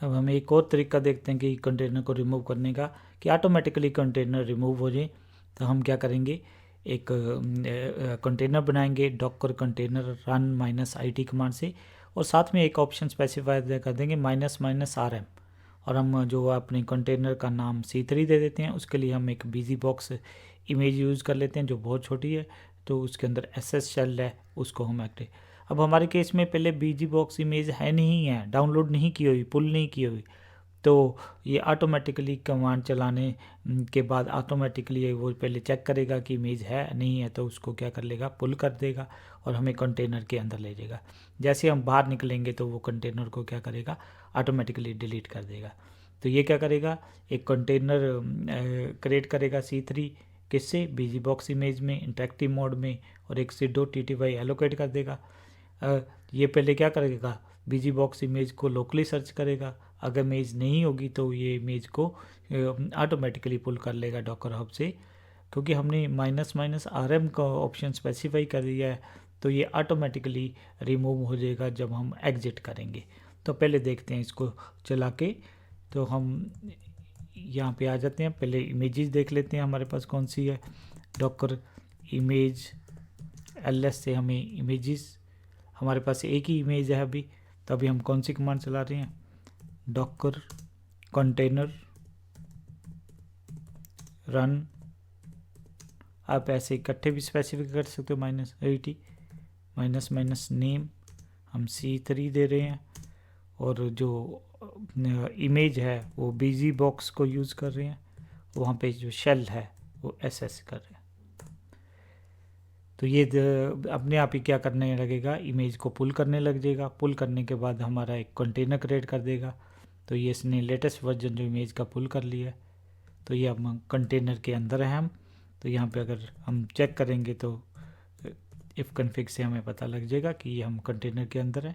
अब हम एक और तरीका देखते हैं कि कंटेनर को रिमूव करने का, कि ऑटोमेटिकली कंटेनर रिमूव हो जाए। तो हम क्या करेंगे, एक कंटेनर बनाएंगे Docker container run -IT command से, और साथ में एक ऑप्शन स्पेसिफाई कर देंगे --rm, और हम जो अपने कंटेनर का नाम C3 दे देते हैं। उसके लिए हम एक बिजी बॉक्स इमेज यूज़ कर लेते हैं जो बहुत छोटी है, तो उसके अंदर SS शेल है, उसको हम एक्टिव। अब हमारे केस में पहले बिजी बॉक्स इमेज है नहीं है, डाउनलोड नहीं की हुई, पुल नहीं की हुई, तो ये ऑटोमेटिकली कमांड चलाने के बाद ऑटोमेटिकली वो पहले चेक करेगा कि इमेज है नहीं है, तो उसको क्या कर लेगा, पुल कर देगा और हमें कंटेनर के अंदर ले जाएगा। जैसे हम बाहर निकलेंगे तो वो कंटेनर को क्या करेगा, ऑटोमेटिकली डिलीट कर देगा। तो ये क्या करेगा, एक कंटेनर क्रिएट करेगा C3 किससे, बिजी बॉक्स इमेज में इंटरेक्टिव मोड में, और एक sudo/tty एलोकेट कर देगा। ये पहले क्या करेगा, बिजी बॉक्स इमेज को लोकली सर्च करेगा, अगर इमेज नहीं होगी तो ये इमेज को ऑटोमेटिकली पुल कर लेगा डॉकर हब से, क्योंकि हमने --rm का ऑप्शन स्पेसिफाई कर दिया है, तो ये ऑटोमेटिकली रिमूव हो जाएगा जब हम एग्जिट करेंगे। तो पहले देखते हैं इसको चला के। तो हम यहाँ पे आ जाते हैं, पहले इमेजेस देख लेते हैं हमारे पास कौन सी है। डॉकर इमेज ls से हमें इमेजेस, हमारे पास एक ही इमेज है अभी, तो अभी हम कौन सी कमांड चला रहे हैं, डॉकर कंटेनर रन। आप ऐसे इकट्ठे भी स्पेसिफिक कर सकते हो, -80 --नेम हम C3 दे रहे हैं, और जो इमेज है वो बिजी बॉक्स को यूज़ कर रहे हैं, वहाँ पे जो शेल है वो SS कर रहे हैं। तो ये अपने आप ही क्या करने लगेगा, इमेज को पुल करने लग जाएगा। पुल करने के बाद हमारा एक कंटेनर क्रिएट कर देगा। तो ये इसने लेटेस्ट वर्जन जो इमेज का पुल कर लिया है, तो ये अब कंटेनर के अंदर है हम। तो यहाँ पे अगर हम चेक करेंगे तो इफ़ कन्फिग से हमें पता लग जाएगा कि ये हम कंटेनर के अंदर है।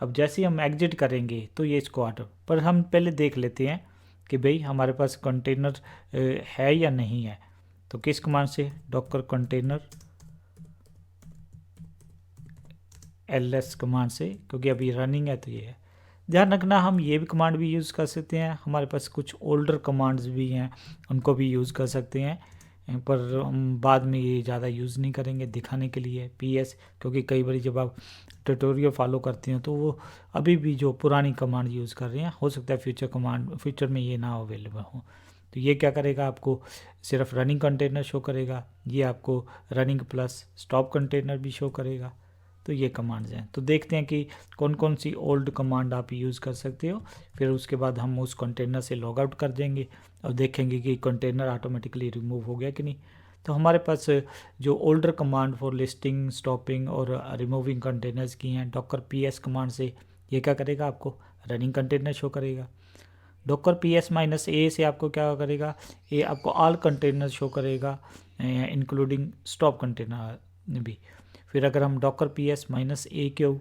अब जैसे ही हम एग्जिट करेंगे तो ये इसको ऑटो, पर हम पहले देख लेते हैं कि भाई हमारे पास कंटेनर है या नहीं है। तो किस कमांड से, डॉकर कंटेनर ls कमांड से, क्योंकि अभी रनिंग है तो ये है। ध्यान रखना हम ये भी कमांड भी यूज़ कर सकते हैं, हमारे पास कुछ ओल्डर कमांड्स भी हैं उनको भी यूज़ कर सकते हैं, पर हम बाद में ये ज़्यादा यूज़ नहीं करेंगे, दिखाने के लिए PS। क्योंकि कई बार जब आप ट्यूटोरियल फॉलो करते हैं तो वो अभी भी जो पुरानी कमांड यूज़ कर रहे हैं, हो सकता है फ्यूचर में ये ना अवेलेबल हो। तो ये क्या करेगा, आपको सिर्फ रनिंग कंटेनर शो करेगा, ये आपको रनिंग प्लस स्टॉप कंटेनर भी शो करेगा। तो ये कमांड्स हैं। तो देखते हैं कि कौन कौन सी ओल्ड कमांड आप यूज़ कर सकते हो। फिर उसके बाद हम उस कंटेनर से लॉग आउट कर देंगे और देखेंगे कि कंटेनर ऑटोमेटिकली रिमूव हो गया कि नहीं। तो हमारे पास जो older command for listing, stopping और रिमूविंग कंटेनर्स की हैं, डॉकर PS कमांड से ये क्या करेगा, आपको रनिंग कंटेनर शो करेगा। डॉकर PS-A से आपको क्या करेगा, ये आपको ऑल कंटेनर शो करेगा इंक्लूडिंग स्टॉप कंटेनर भी। फिर अगर हम डॉकर PS-A क्यों,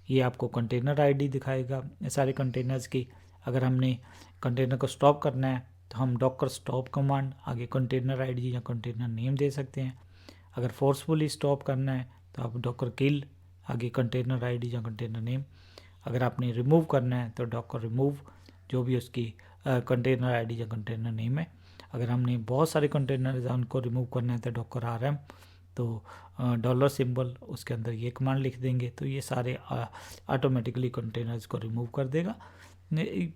ये आपको कंटेनर आईडी दिखाएगा सारे कंटेनर्स की। अगर हमने कंटेनर को स्टॉप करना है तो हम डॉकर स्टॉप कमांड आगे कंटेनर आईडी या कंटेनर नेम दे सकते हैं। अगर फोर्सफुली स्टॉप करना है तो आप डॉकर किल आगे कंटेनर आईडी या कंटेनर नेम। अगर आपने रिमूव करना है तो डॉकर रिमूव जो भी उसकी कंटेनर आईडी या कंटेनर नेम है। अगर हमने बहुत सारे कंटेनर उनको रिमूव करना है तो डॉकर RM, तो डॉलर सिंबल उसके अंदर ये कमांड लिख देंगे, तो ये सारे ऑटोमेटिकली कंटेनर्स को रिमूव कर देगा।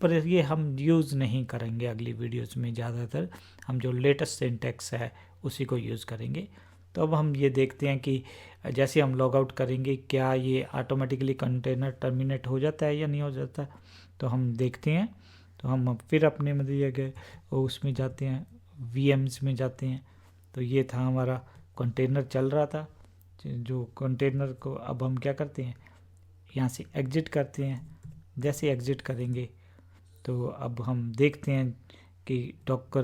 पर ये हम यूज़ नहीं करेंगे अगली वीडियोस में, ज़्यादातर हम जो लेटेस्ट सिंटैक्स है उसी को यूज़ करेंगे। तो अब हम ये देखते हैं कि जैसे हम लॉग आउट करेंगे क्या ये ऑटोमेटिकली कंटेनर टर्मिनेट हो जाता है या नहीं हो जाता। तो हम देखते हैं। तो हम फिर अपने मतलब उसमें जाते हैं, VMs में जाते हैं। तो ये था हमारा कंटेनर चल रहा था, जो कंटेनर को अब हम क्या करते हैं, यहाँ से एग्जिट करते हैं। जैसे एग्जिट करेंगे तो अब हम देखते हैं कि डॉकर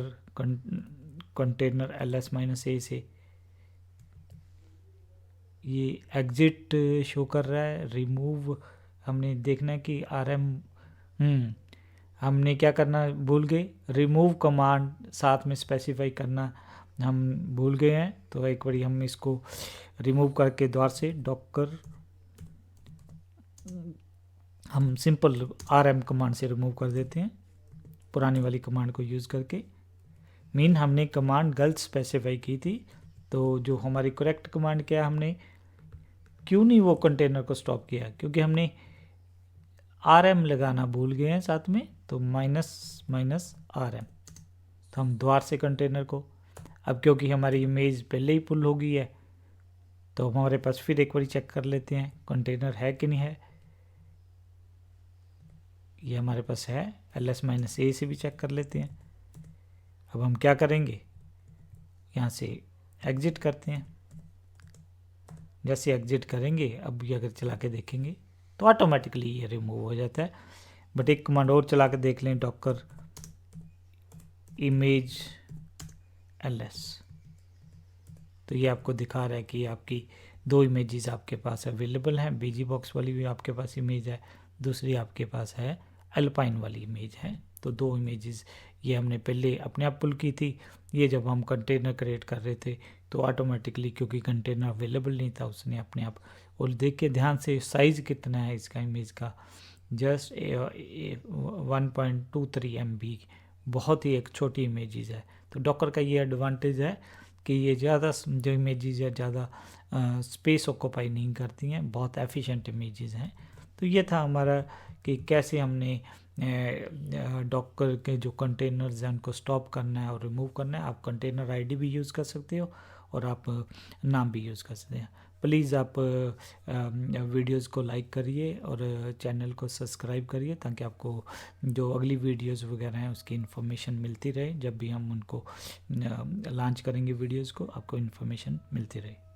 कंटेनर ls-a से ये एग्जिट शो कर रहा है। रिमूव हमने देखना है कि RM हमने क्या करना भूल गए, रिमूव कमांड साथ में स्पेसिफाई करना हम भूल गए हैं। तो एक बार हम इसको रिमूव करके द्वार से डॉकर हम सिंपल RM कमांड से रिमूव कर देते हैं पुरानी वाली कमांड को यूज़ करके। मीन हमने कमांड गलत स्पेसिफाई की थी, तो जो हमारी करेक्ट कमांड क्या है, हमने क्यों नहीं वो कंटेनर को स्टॉप किया, क्योंकि हमने RM लगाना भूल गए हैं साथ में, तो -RM, तो हम दोबारा से कंटेनर को, अब क्योंकि हमारी इमेज पहले ही पुल हो गई है तो हमारे पास फिर एक बार चेक कर लेते हैं कंटेनर है कि नहीं है। ये हमारे पास है, ls-a से भी चेक कर लेते हैं। अब हम क्या करेंगे, यहाँ से एग्जिट करते हैं। जैसे एग्जिट करेंगे, अब ये अगर चला के देखेंगे तो ऑटोमेटिकली ये रिमूव हो जाता है। बट एक कमांड और चला के देख लें, डॉकर इमेज ls, तो ये आपको दिखा रहा है कि आपकी 2 इमेजेस आपके पास अवेलेबल हैं। बीजी बॉक्स वाली भी आपके पास इमेज है, दूसरी आपके पास है अल्पाइन वाली इमेज है। तो 2 इमेजेस ये हमने पहले अपने आप पुल की थी, ये जब हम कंटेनर क्रिएट कर रहे थे तो ऑटोमेटिकली, क्योंकि कंटेनर अवेलेबल नहीं था, उसने अपने आप। और देख के ध्यान से साइज़ कितना है इसका इमेज का, जस्ट 1.23 MB, बहुत ही एक छोटी इमेजेस है। तो डॉकर का ये एडवांटेज है कि ये ज़्यादा जो इमेजेस है ज़्यादा स्पेस ऑक्यूपाई नहीं करती हैं, बहुत एफिशिएंट इमेजेस हैं। तो ये था हमारा कि कैसे हमने डॉकर के जो कंटेनर्स हैं उनको स्टॉप करना है और रिमूव करना है। आप कंटेनर आईडी भी यूज़ कर सकते हो और आप नाम भी यूज़ कर सकते हैं। प्लीज़ आप वीडियोस को लाइक करिए और चैनल को सब्सक्राइब करिए, ताकि आपको जो अगली वीडियोस वगैरह हैं उसकी इन्फॉर्मेशन मिलती रहे। जब भी हम उनको लॉन्च करेंगे वीडियोस को, आपको इन्फॉर्मेशन मिलती रहे।